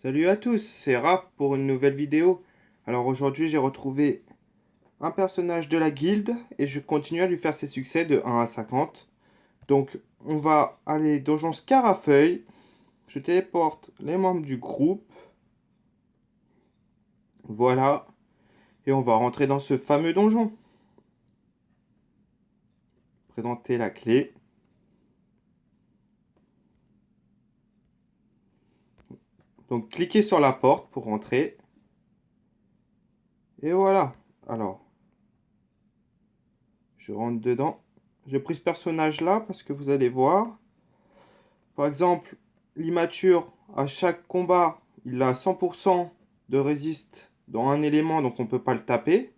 Salut à tous, c'est Raph pour une nouvelle vidéo. Alors aujourd'hui j'ai retrouvé un personnage de la guilde et je continue à lui faire ses succès de 1 à 50. Donc on va aller donjon Scarafeuille. Je téléporte les membres du groupe. Voilà. Et on va rentrer dans ce fameux donjon. Présenter la clé. Donc cliquez sur la porte pour rentrer. Et voilà. Alors, je rentre dedans. J'ai pris ce personnage là parce que vous allez voir. Par exemple, l'immature, à chaque combat, il a 100% de résiste dans un élément, donc on ne peut pas le taper.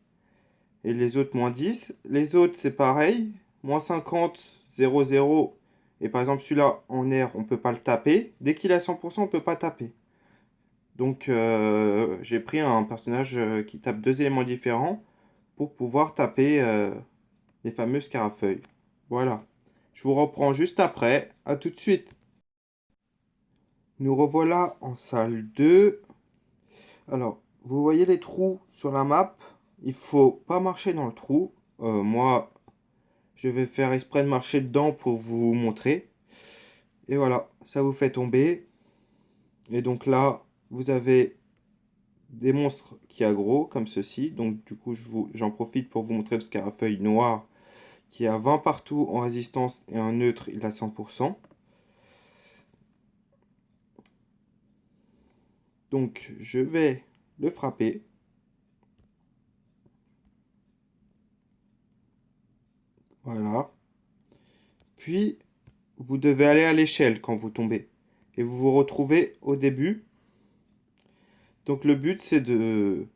Et les autres, moins 10. Les autres, c'est pareil. Moins 50, 0, 0. Et par exemple, celui-là, en air, on ne peut pas le taper. Dès qu'il a 100%, on ne peut pas taper. Donc, j'ai pris un personnage qui tape deux éléments différents pour pouvoir taper les fameux scarafeuilles. Voilà. Je vous reprends juste après. À tout de suite. Nous revoilà en salle 2. Alors, vous voyez les trous sur la map. Il faut pas marcher dans le trou. Moi, je vais faire exprès de marcher dedans pour vous montrer. Et voilà, ça vous fait tomber. Et donc là, vous avez des monstres qui aggro, comme ceci. Donc du coup, j'en profite pour vous montrer le scarafeuille noir qui a 20 partout en résistance et un neutre, il a 100%. Donc je vais le frapper. Voilà. Puis, vous devez aller à l'échelle quand vous tombez. Et vous vous retrouvez au début. Donc le but, c'est de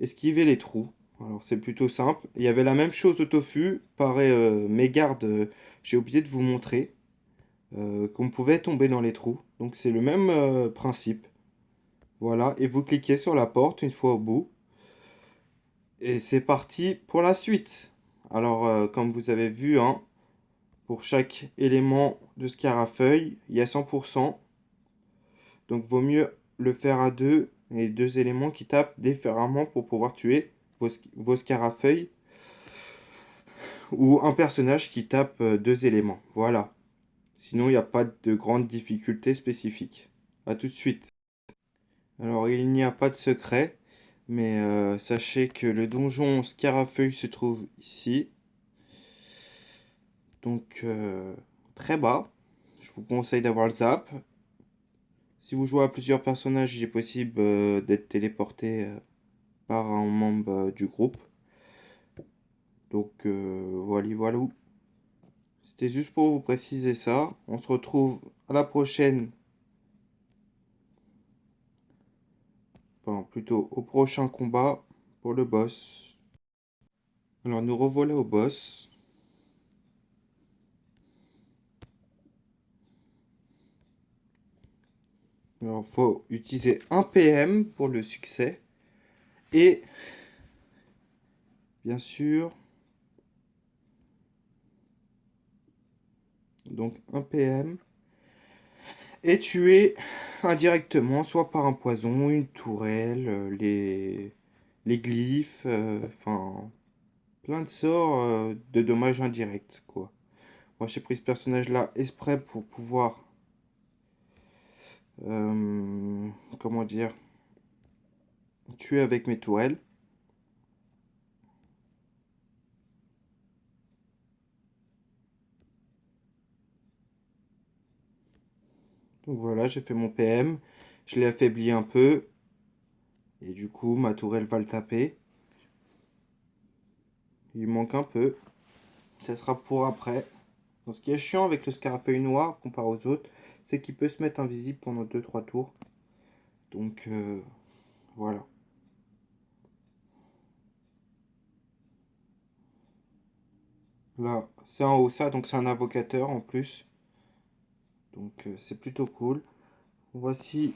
esquiver les trous. Alors c'est plutôt simple. Il y avait la même chose au tofu. Pareil, mes gardes, j'ai oublié de vous montrer qu'on pouvait tomber dans les trous. Donc c'est le même principe. Voilà, et vous cliquez sur la porte une fois au bout. Et c'est parti pour la suite. Alors, comme vous avez vu, hein, pour chaque élément de scarafeuille, il y a 100%. Donc vaut mieux le faire à deux, et deux éléments qui tapent différemment pour pouvoir tuer vos scarafeuilles ou un personnage qui tape deux éléments. Voilà. Sinon, il n'y a pas de grande difficulté spécifique. A tout de suite. Alors, il n'y a pas de secret, mais sachez que le donjon Scarafeuille se trouve ici. Donc, très bas. Je vous conseille d'avoir le zap. Si vous jouez à plusieurs personnages, il est possible d'être téléporté par un membre du groupe. Donc voilà, voilà. C'était juste pour vous préciser ça. On se retrouve à la prochaine, enfin plutôt au prochain combat pour le boss. Alors nous revoilà au boss. Alors faut utiliser un PM pour le succès. Et bien sûr, donc un PM. Et tuer indirectement, soit par un poison, une tourelle, les glyphes, enfin plein de sorts de dommages indirects, quoi. Moi j'ai pris ce personnage-là exprès pour pouvoir, comment dire, tuer avec mes tourelles. Donc voilà, j'ai fait mon PM, je l'ai affaibli un peu, et du coup ma tourelle va le taper. Il manque un peu, ça sera pour après. Donc, ce qui est chiant avec le scarafeuille noir comparé aux autres, c'est qu'il peut se mettre invisible pendant deux trois tours. Donc voilà. Là, c'est en haut ça, donc c'est un invocateur en plus. Donc c'est plutôt cool. Voici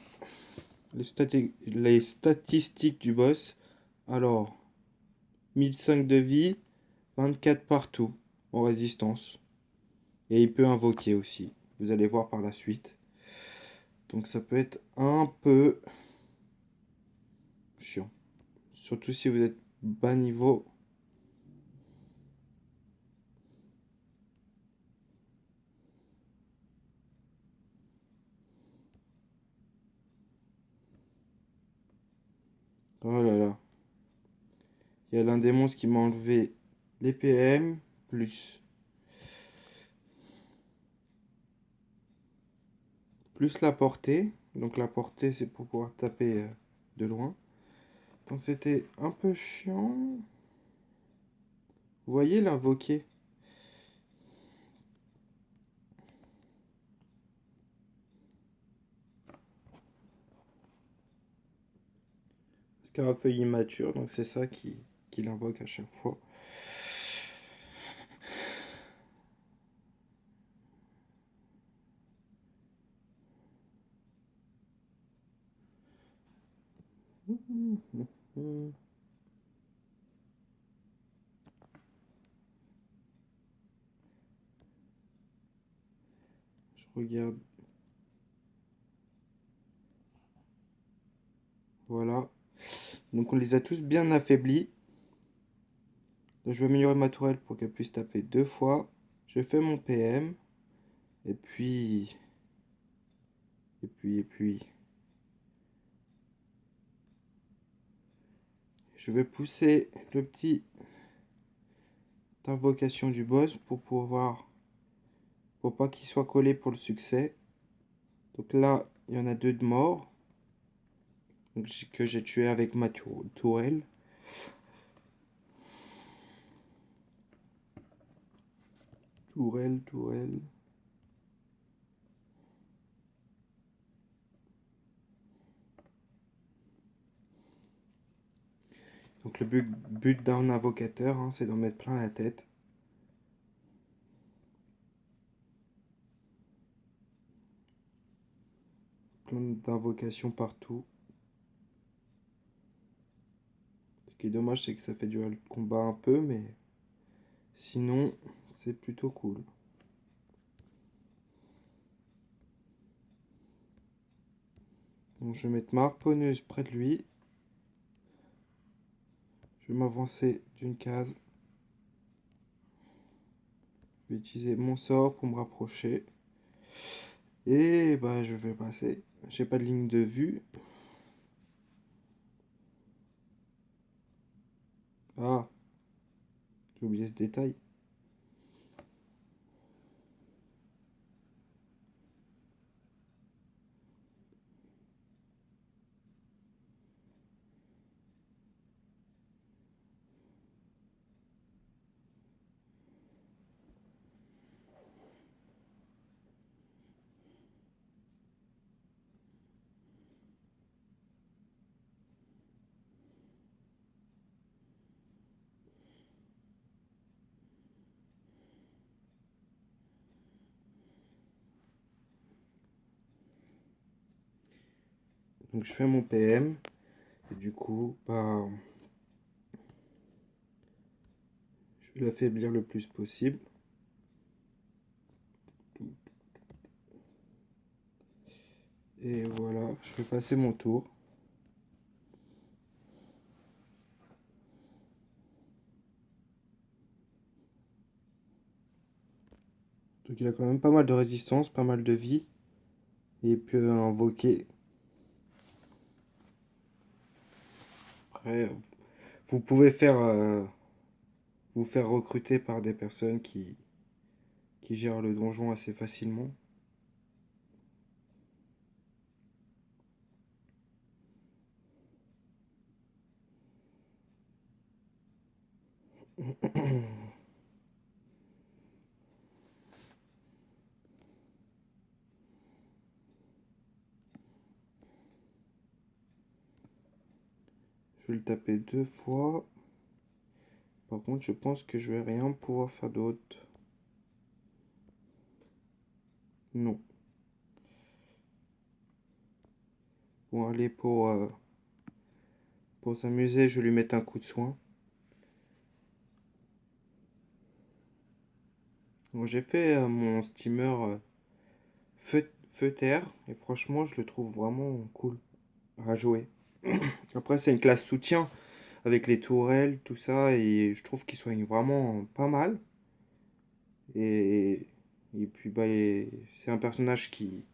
les statistiques du boss. Alors, 1005 de vie, 24 partout en résistance. Et il peut invoquer aussi. Vous allez voir par la suite. Donc ça peut être un peu chiant. Surtout si vous êtes bas niveau. Oh là là. Il y a l'un des monstres qui m'a enlevé les PM, plus la portée. Donc la portée, c'est pour pouvoir taper de loin. Donc c'était un peu chiant. Vous voyez l'invoquer. Scarafeuille immature, donc c'est ça qui l'invoque à chaque fois. Je regarde. Voilà. Donc on les a tous bien affaiblis. Donc je vais améliorer ma tourelle pour qu'elle puisse taper 2 fois. Je fais mon PM. Et puis... Et puis... Je vais pousser le petit invocation du boss pour pouvoir... Pour pas qu'il soit collé pour le succès. Donc là, il y en a 2 de morts. Donc, que j'ai tué avec ma tourelle. Tourelle. Donc le but d'un invocateur, hein, c'est d'en mettre plein la tête. Plein d'invocations partout. Ce qui est dommage, c'est que ça fait durer le combat un peu, mais sinon, c'est plutôt cool. Donc je vais mettre ma harponneuse près de lui. Je vais m'avancer d'une case. Je vais utiliser mon sort pour me rapprocher. Et bah je vais passer. J'ai pas de ligne de vue. Ah, j'ai oublié ce détail. Donc je fais mon PM. Et du coup, bah, je vais l'affaiblir le plus possible. Et voilà, je vais passer mon tour. Donc il a quand même pas mal de résistance, pas mal de vie. Et il peut invoquer. Après, vous pouvez vous faire recruter par des personnes qui gèrent le donjon assez facilement. Je vais le taper 2 fois. Par contre, je pense que je vais rien pouvoir faire d'autre. Non. Bon, allez, pour s'amuser, je vais lui mettre un coup de soin. Bon, j'ai fait mon steamer feu terre. Et franchement, je le trouve vraiment cool à jouer. Après, c'est une classe soutien avec les tourelles, tout ça. Et je trouve qu'il soigne vraiment pas mal. Et, et puis, bah, c'est un personnage qui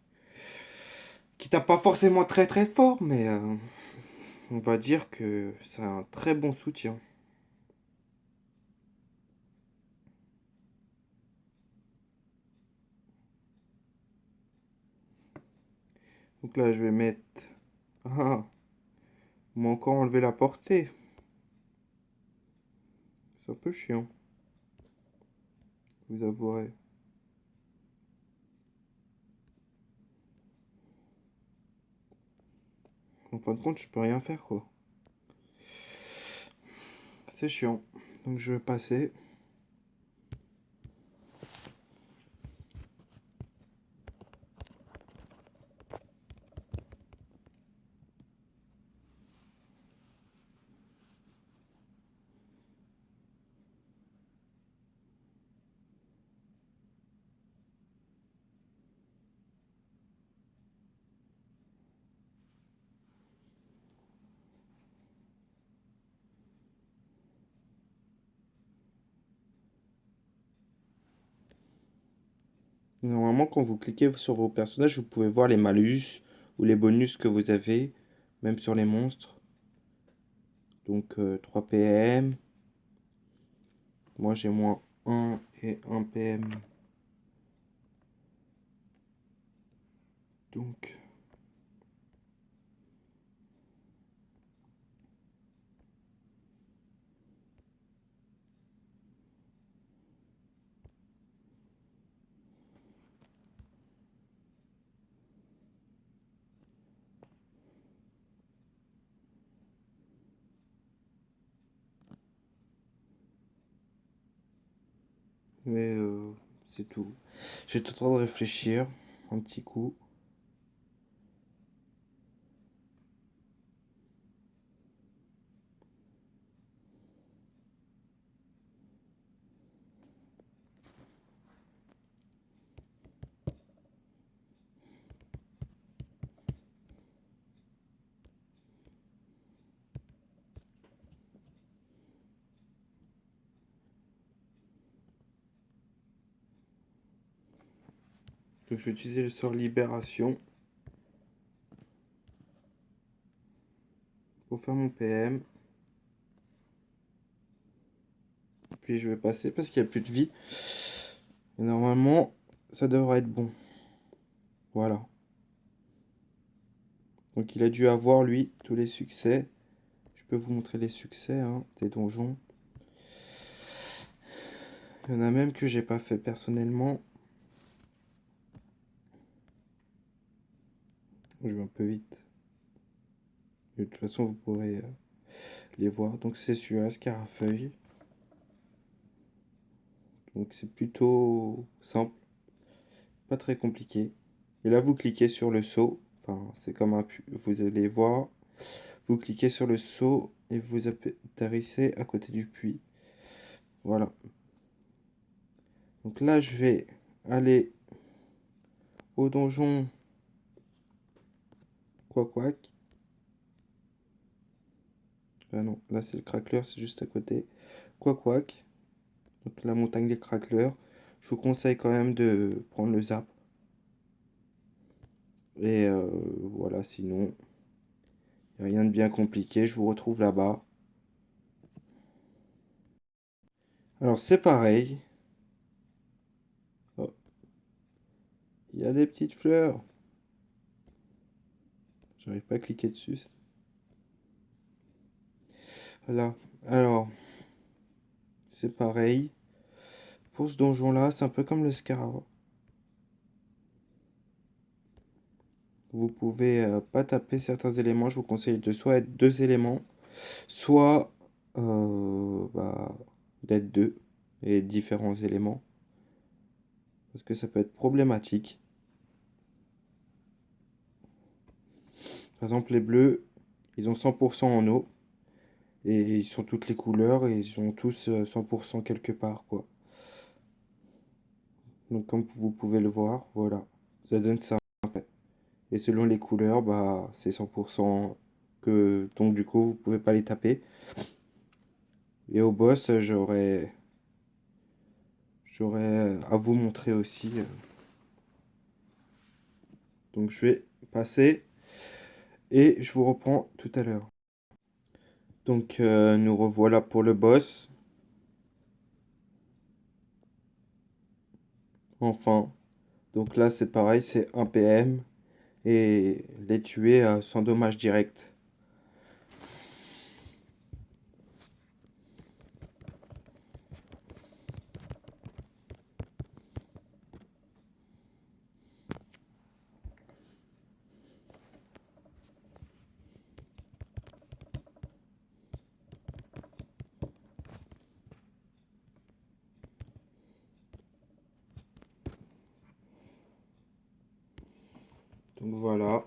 tape pas forcément très très fort, mais on va dire que c'est un très bon soutien. Donc là, je vais mettre... Ah, on m'a encore enlevé la portée. C'est un peu chiant, vous avouerez. En fin de compte, je peux rien faire, quoi. C'est chiant. Donc je vais passer. Normalement, quand vous cliquez sur vos personnages, vous pouvez voir les malus ou les bonus que vous avez, même sur les monstres. Donc 3 PM. Moi, j'ai moins 1 et 1 PM. Donc, mais c'est tout. J'ai tout le temps de réfléchir un petit coup. Donc, je vais utiliser le sort Libération pour faire mon PM. Puis je vais passer parce qu'il n'y a plus de vie. Et normalement, ça devrait être bon. Voilà. Donc il a dû avoir, lui, tous les succès. Je peux vous montrer les succès hein, des donjons. Il y en a même que j'ai pas fait personnellement. Je vais un peu vite. De toute façon, vous pourrez les voir. Donc c'est celui-là, Scarafeuille. Donc c'est plutôt simple, pas très compliqué. Et là, vous cliquez sur le seau. Enfin, c'est comme un vous allez voir. Vous cliquez sur le seau et vous atterrissez à côté du puits. Voilà. Donc là, je vais aller au donjon Quack. Ah non, là c'est le craqueleur, c'est juste à côté. Quack. Donc la montagne des craqueleurs. Je vous conseille quand même de prendre le zap. Et voilà, sinon, y a rien de bien compliqué. Je vous retrouve là-bas. Alors c'est pareil. Oh, il y a des petites fleurs. J'arrive pas à cliquer dessus. Voilà. Alors, c'est pareil. Pour ce donjon-là, c'est un peu comme le Scarab. Vous pouvez pas taper certains éléments. Je vous conseille de soit être deux éléments, soit d'être deux et différents éléments. Parce que ça peut être problématique. Par exemple, les bleus, ils ont 100% en eau. Et ils sont toutes les couleurs et ils ont tous 100% quelque part, quoi. Donc comme vous pouvez le voir, voilà. Ça donne ça. Et selon les couleurs, bah, c'est 100% que... Donc du coup, vous pouvez pas les taper. Et au boss, j'aurais à vous montrer aussi. Donc je vais passer et je vous reprends tout à l'heure. Donc nous revoilà pour le boss. Enfin. Donc là, c'est pareil, c'est 1 PM. Et les tuer sans dommage direct. Donc voilà.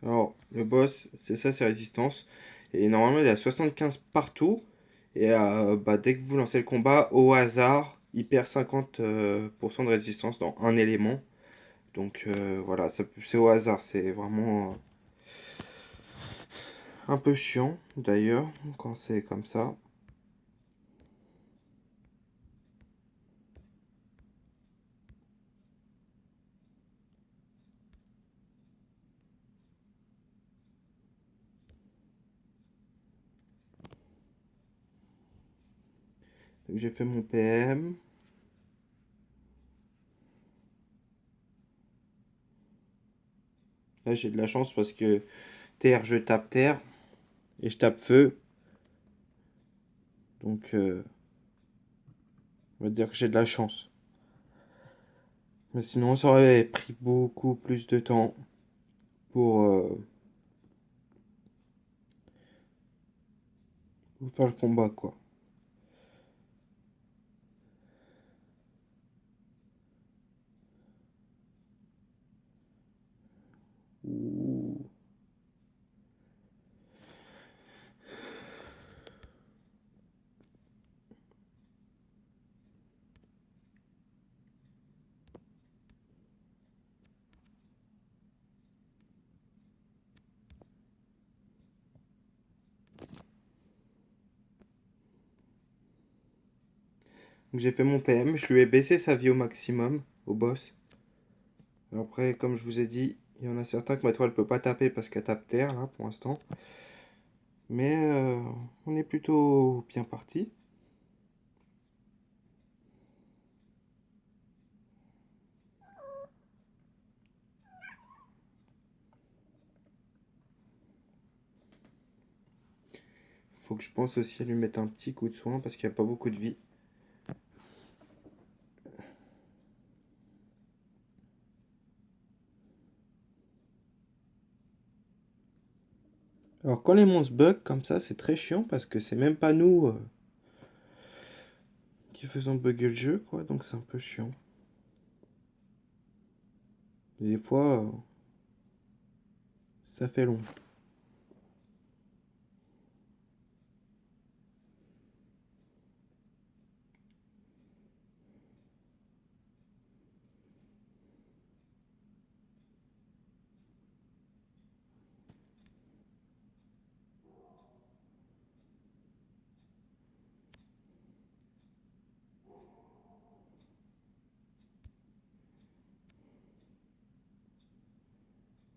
Alors, le boss, c'est ça, c'est résistance. Et normalement, il a 75 partout. Et bah, dès que vous lancez le combat, au hasard, il perd 50% de résistance dans un élément. Donc voilà, c'est au hasard. C'est vraiment un peu chiant, d'ailleurs, quand c'est comme ça. Donc j'ai fait mon PM. Là, j'ai de la chance parce que terre, je tape terre. Et je tape feu. Donc, on va dire que j'ai de la chance. Mais sinon, ça aurait pris beaucoup plus de temps pour faire le combat, quoi. Ouh. Donc, j'ai fait mon PM. Je lui ai baissé sa vie au maximum, au boss. Après, comme je vous ai dit, il y en a certains que ma toile peut pas taper parce qu'elle tape terre, là, pour l'instant. Mais on est plutôt bien parti. Faut que je pense aussi à lui mettre un petit coup de soin parce qu'il n'y a pas beaucoup de vie. Alors quand les monstres bug comme ça, c'est très chiant parce que c'est même pas nous qui faisons bugger le jeu, quoi. Donc c'est un peu chiant. Et des fois, ça fait long.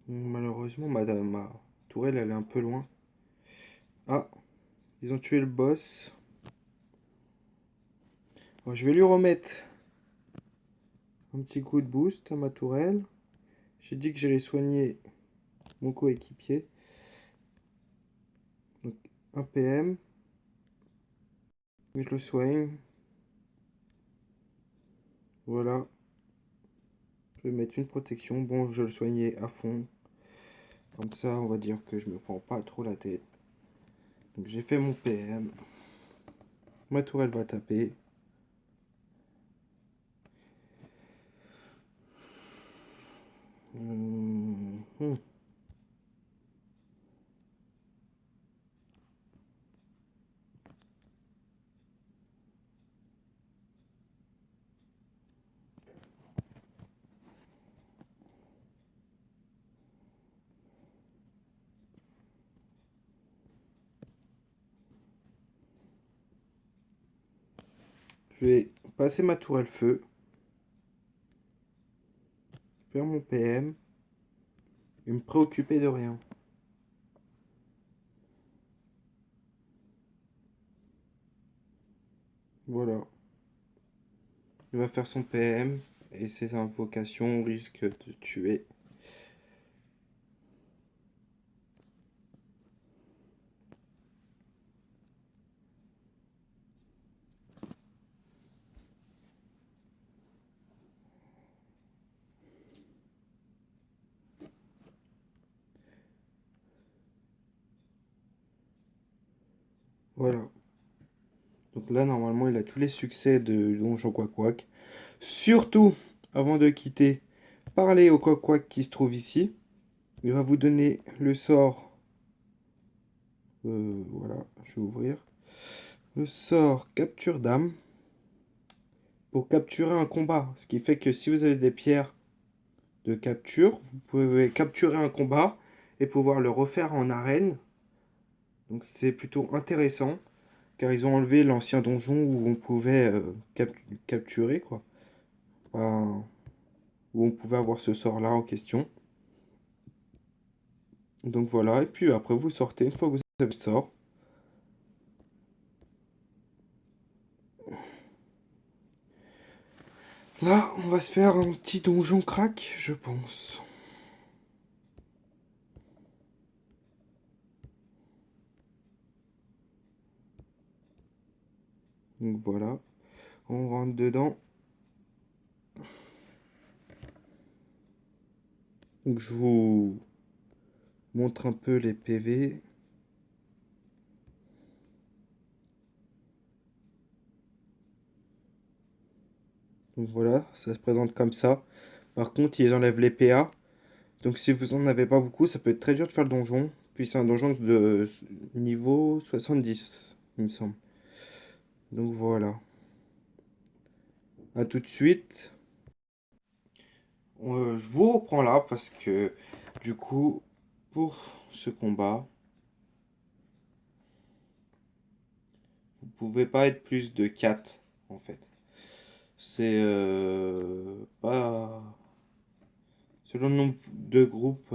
Malheureusement, ma tourelle, elle est un peu loin. Ah, ils ont tué le boss. Bon, je vais lui remettre un petit coup de boost à ma tourelle. J'ai dit que j'allais soigner mon coéquipier. Donc, un PM. Je le soigne. Voilà. Je vais mettre une protection. Bon, je le soignais à fond. Comme ça, on va dire que je me prends pas trop la tête. Donc, j'ai fait mon PM. Ma tourelle va taper. Hum. Je vais passer ma tourelle feu, faire mon PM et me préoccuper de rien. Voilà. Il va faire son PM et ses invocations risquent de tuer. Voilà. Donc là, normalement, il a tous les succès de Donjon Quack. Surtout, avant de quitter, parlez au Quack qui se trouve ici. Il va vous donner le sort. Voilà, je vais ouvrir. Le sort capture d'âme pour capturer un combat. Ce qui fait que si vous avez des pierres de capture, vous pouvez capturer un combat et pouvoir le refaire en arène. Donc c'est plutôt intéressant car ils ont enlevé l'ancien donjon où on pouvait capturer quoi. Enfin, où on pouvait avoir ce sort là en question. Donc voilà, et puis après vous sortez une fois que vous avez le sort. Là, on va se faire un petit donjon crack, je pense. Donc voilà, on rentre dedans. Donc je vous montre un peu les PV. Donc voilà, ça se présente comme ça. Par contre, ils enlèvent les PA. Donc si vous en avez pas beaucoup, ça peut être très dur de faire le donjon. Puis c'est un donjon de niveau 70, il me semble. Donc voilà. À tout de suite. Je vous reprends là parce que du coup, pour ce combat, vous pouvez pas être plus de 4 en fait. C'est pas... Selon le nombre de groupes,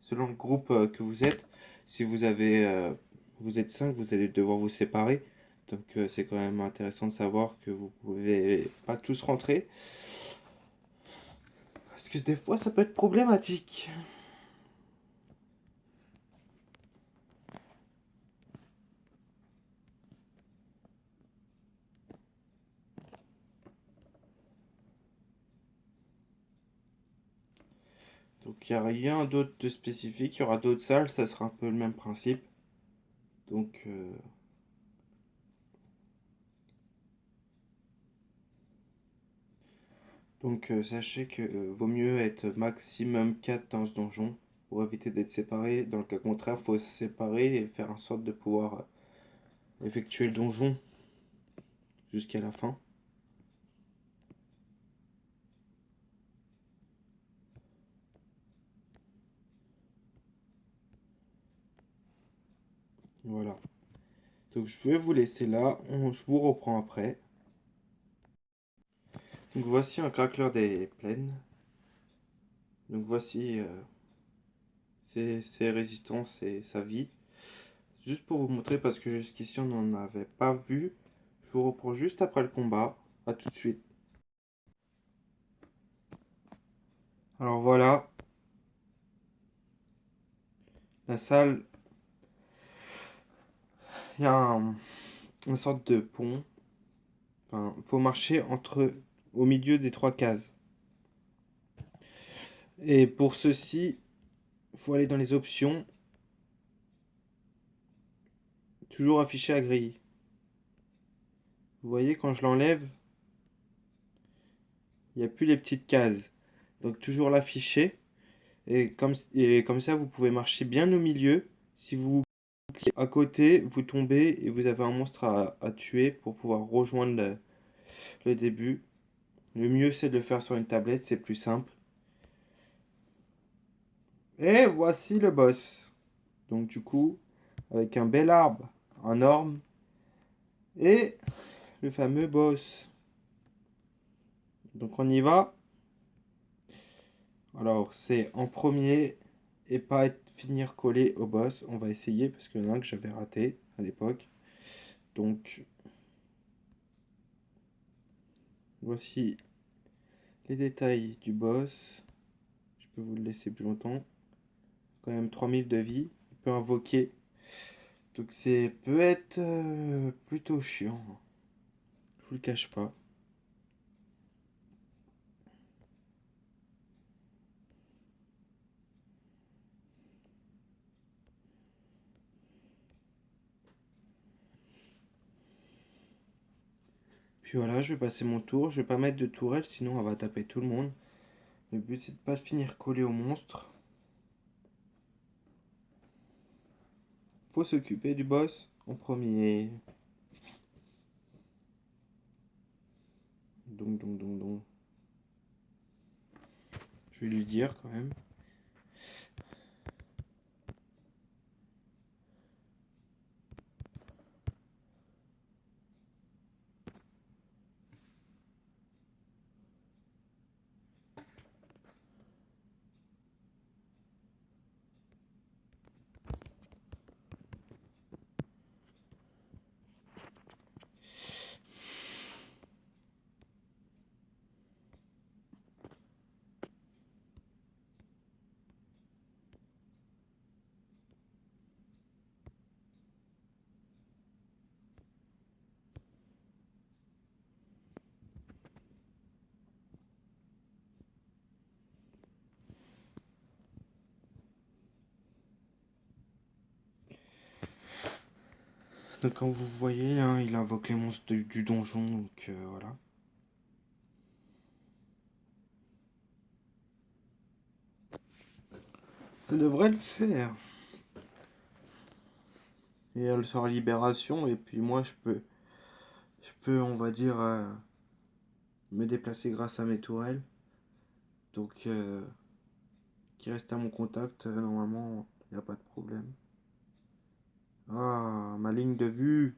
selon le groupe que vous êtes, si vous avez, vous êtes 5, vous allez devoir vous séparer. Donc c'est quand même intéressant de savoir que vous pouvez pas tous rentrer. Parce que des fois ça peut être problématique. Donc il n'y a rien d'autre de spécifique. Il y aura d'autres salles, ça sera un peu le même principe. Donc, sachez que vaut mieux être maximum 4 dans ce donjon pour éviter d'être séparés. Dans le cas contraire, il faut se séparer et faire en sorte de pouvoir effectuer le donjon jusqu'à la fin. Voilà. Donc je vais vous laisser là, je vous reprends après. Donc voici un craqueleur des plaines. Donc voici ses résistances et sa vie. Juste pour vous montrer, parce que jusqu'ici on n'en avait pas vu, je vous reprends juste après le combat. A tout de suite. Alors voilà, la salle, il y a une sorte de pont. Enfin, il faut marcher au milieu des 3 cases. Et pour ceci, il faut aller dans les options, toujours affiché à grille. Vous voyez, quand je l'enlève, il n'y a plus les petites cases. Donc toujours l'afficher. Et comme ça, vous pouvez marcher bien au milieu. Si vous cliquez à côté, vous tombez et vous avez un monstre à tuer pour pouvoir rejoindre le début. Le mieux, c'est de le faire sur une tablette, c'est plus simple. Et voici le boss. Donc du coup, avec un bel arbre, un orme et le fameux boss. Donc on y va. Alors c'est en premier et pas finir collé au boss. On va essayer parce qu'il y en a un que j'avais raté à l'époque. Donc voici les détails du boss. Je peux vous le laisser plus longtemps. Quand même 3000 de vie. Il peut invoquer. Donc c'est peut être plutôt chiant. Je vous le cache pas. Puis voilà, je vais passer mon tour. Je vais pas mettre de tourelle, sinon on va taper tout le monde. Le but c'est de pas finir collé au monstre. Faut s'occuper du boss en premier. Donc. Je vais lui dire quand même. Donc comme vous voyez, hein, il invoque les monstres du donjon, donc voilà. Ça devrait le faire. Et elle sort libération, et puis moi je peux on va dire, me déplacer grâce à mes tourelles. Donc qui reste à mon contact, normalement il n'y a pas de problème. Ah, ma ligne de vue.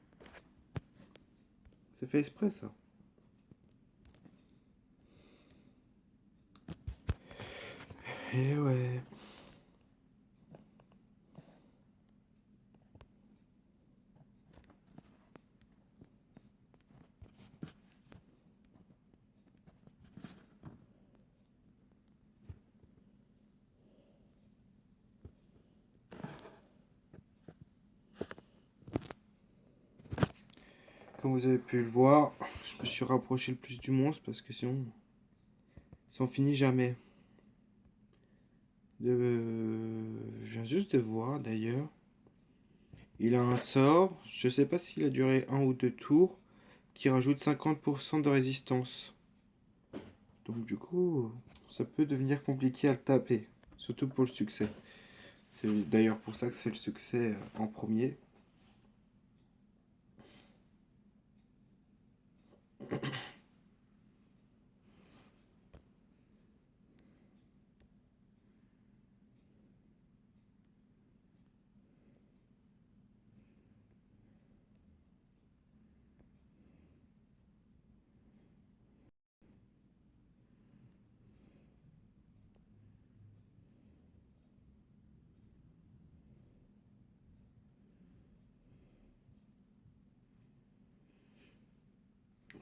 C'est fait exprès ça. Et ouais. Comme vous avez pu le voir, je me suis rapproché le plus du monstre parce que sinon, ça en finit jamais. Je viens juste de voir d'ailleurs. Il a un sort, je sais pas s'il a duré un ou deux tours, qui rajoute 50% de résistance. Donc du coup, ça peut devenir compliqué à le taper, surtout pour le succès. C'est d'ailleurs pour ça que c'est le succès en premier.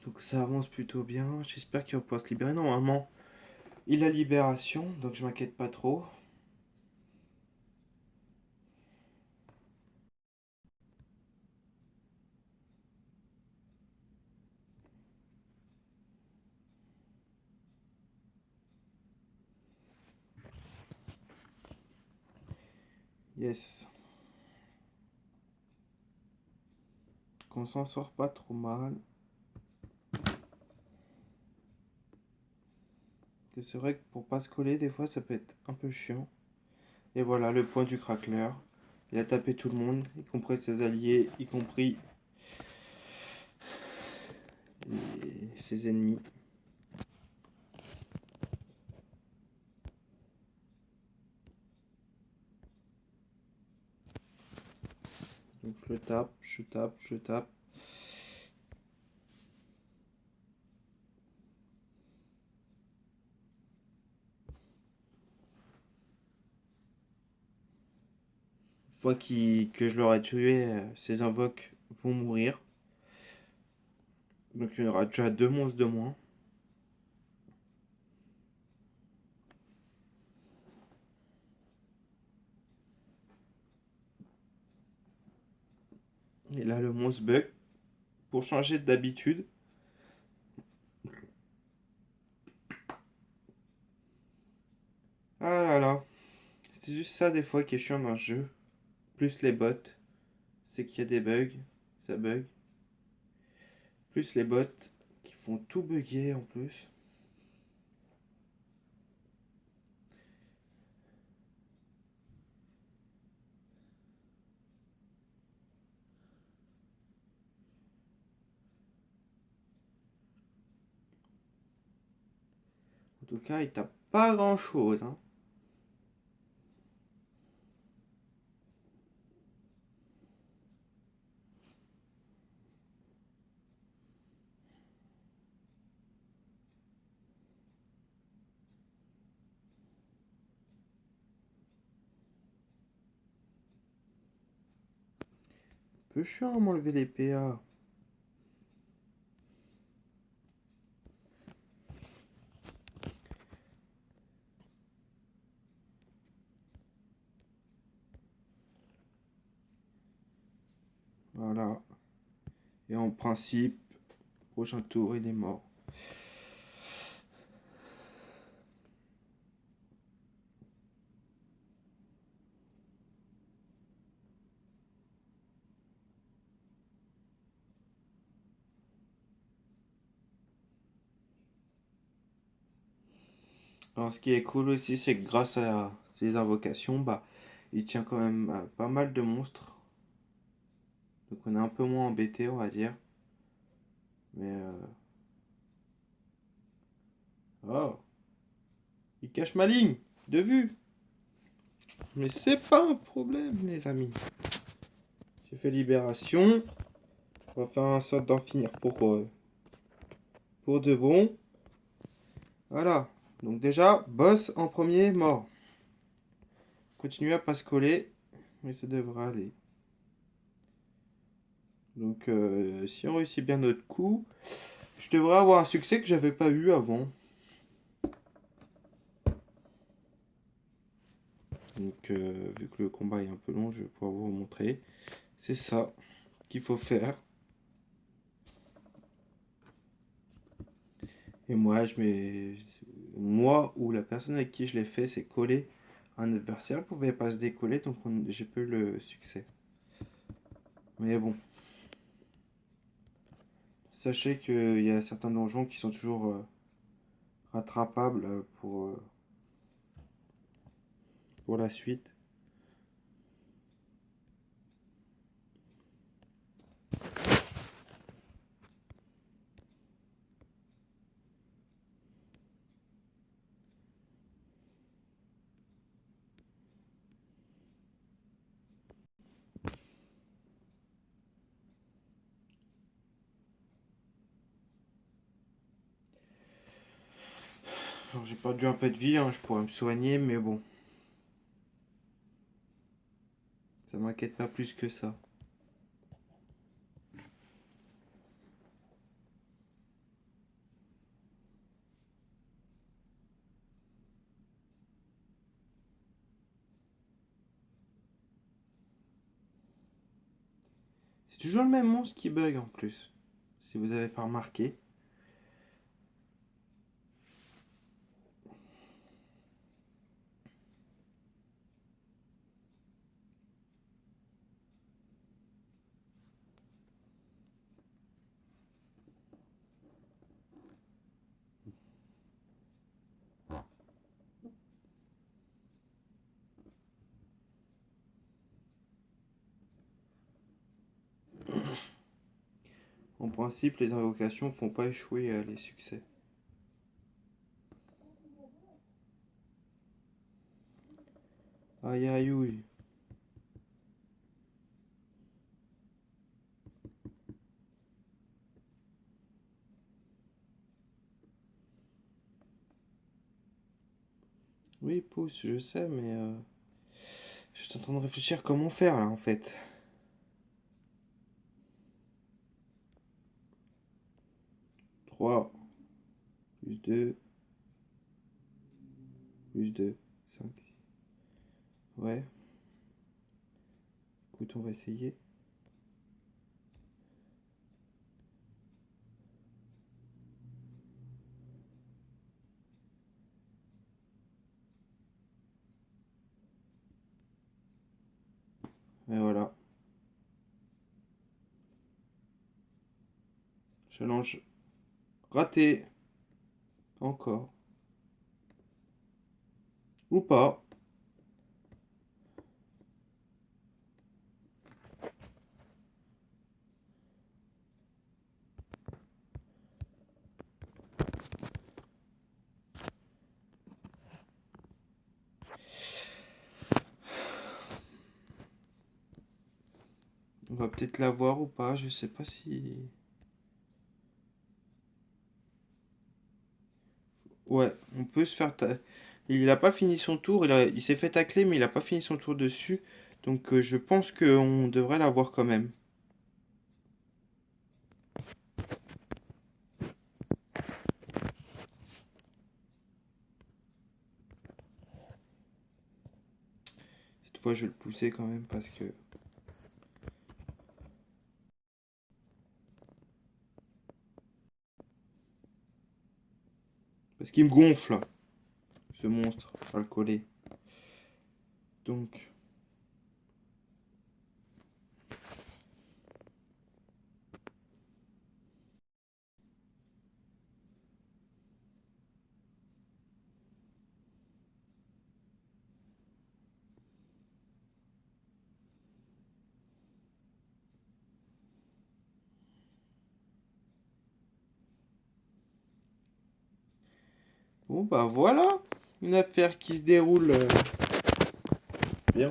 Donc ça avance plutôt bien. J'espère qu'il va pouvoir se libérer. Normalement, il a libération, donc je m'inquiète pas trop. Yes. Qu'on s'en sort pas trop mal. C'est vrai que pour pas se coller, des fois, ça peut être un peu chiant. Et voilà, le point du crackler. Il a tapé tout le monde, y compris ses alliés, y compris ses ennemis. Donc je tape, je tape, je tape. fois que je l'aurai tué, ces invoques vont mourir. Donc il y aura déjà 2 monstres de moins. Et là, le monstre bug. Pour changer d'habitude. Ah là là. C'est juste ça des fois qui est chiant dans le jeu. Plus les bots. C'est qu'il y a des bugs. Ça bug. Plus les bots qui font tout bugger en plus. En tout cas, il tape pas grand chose. Hein. Peu chiant à m'enlever les PA. Voilà. Et en principe, prochain tour, il est mort. Alors, ce qui est cool aussi, c'est que grâce à ces invocations, bah, il tient quand même pas mal de monstres. Donc, on est un peu moins embêté, on va dire. Mais, oh, il cache ma ligne de vue. Mais c'est pas un problème, les amis. J'ai fait libération. On va faire un sorte d'en finir pour de bon. Voilà. Donc, déjà, boss en premier, mort. Continuez à pas se coller. Mais ça devrait aller. Donc, si on réussit bien notre coup, je devrais avoir un succès que j'avais pas eu avant. Donc, vu que le combat est un peu long, je vais pouvoir vous montrer. C'est ça qu'il faut faire. Et moi ou la personne avec qui je l'ai fait, c'est coller un adversaire. Ne pouvait pas se décoller, donc j'ai pas eu le succès. Mais bon, sachez qu'il y a certains donjons qui sont toujours rattrapables pour la suite. Alors j'ai perdu un peu de vie, hein, je pourrais me soigner, mais bon, ça m'inquiète pas plus que ça. C'est toujours le même monstre qui bug en plus, si vous avez pas remarqué. En principe, les invocations font pas échouer les succès. Aïe aïe ouille. Oui, pouce, je sais, mais Je suis en train de réfléchir comment faire là en fait. Trois plus 2 plus 2 5 6. Ouais. Écoute, on va essayer. Et voilà. Challenge raté. Encore. Ou pas. On va peut-être l'avoir ou pas. Je sais pas si... Ouais, on peut se faire... Il a pas fini son tour. Il s'est fait tacler, mais il a pas fini son tour dessus. Donc je pense qu'on devrait l'avoir quand même. Cette fois, je vais le pousser quand même parce que... Parce qu'il me gonfle, ce monstre. On va le coller. Donc... Bon, bah voilà. Une affaire qui se déroule bien.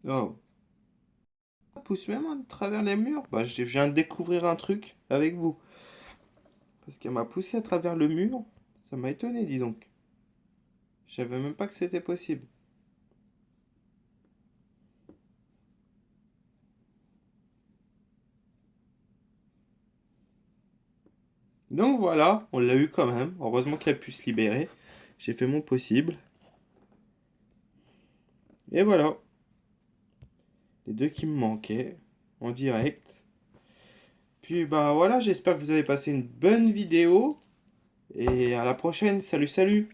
Oh. Ça pousse même à travers les murs. Bah, je viens de découvrir un truc avec vous. Parce qu'elle m'a poussé à travers le mur. Ça m'a étonné, dis donc. Je savais même pas que c'était possible. Donc voilà, on l'a eu quand même. Heureusement qu'elle a pu se libérer. J'ai fait mon possible. Et voilà. Les deux qui me manquaient. En direct. Puis bah voilà, j'espère que vous avez passé une bonne vidéo. Et à la prochaine. Salut, salut.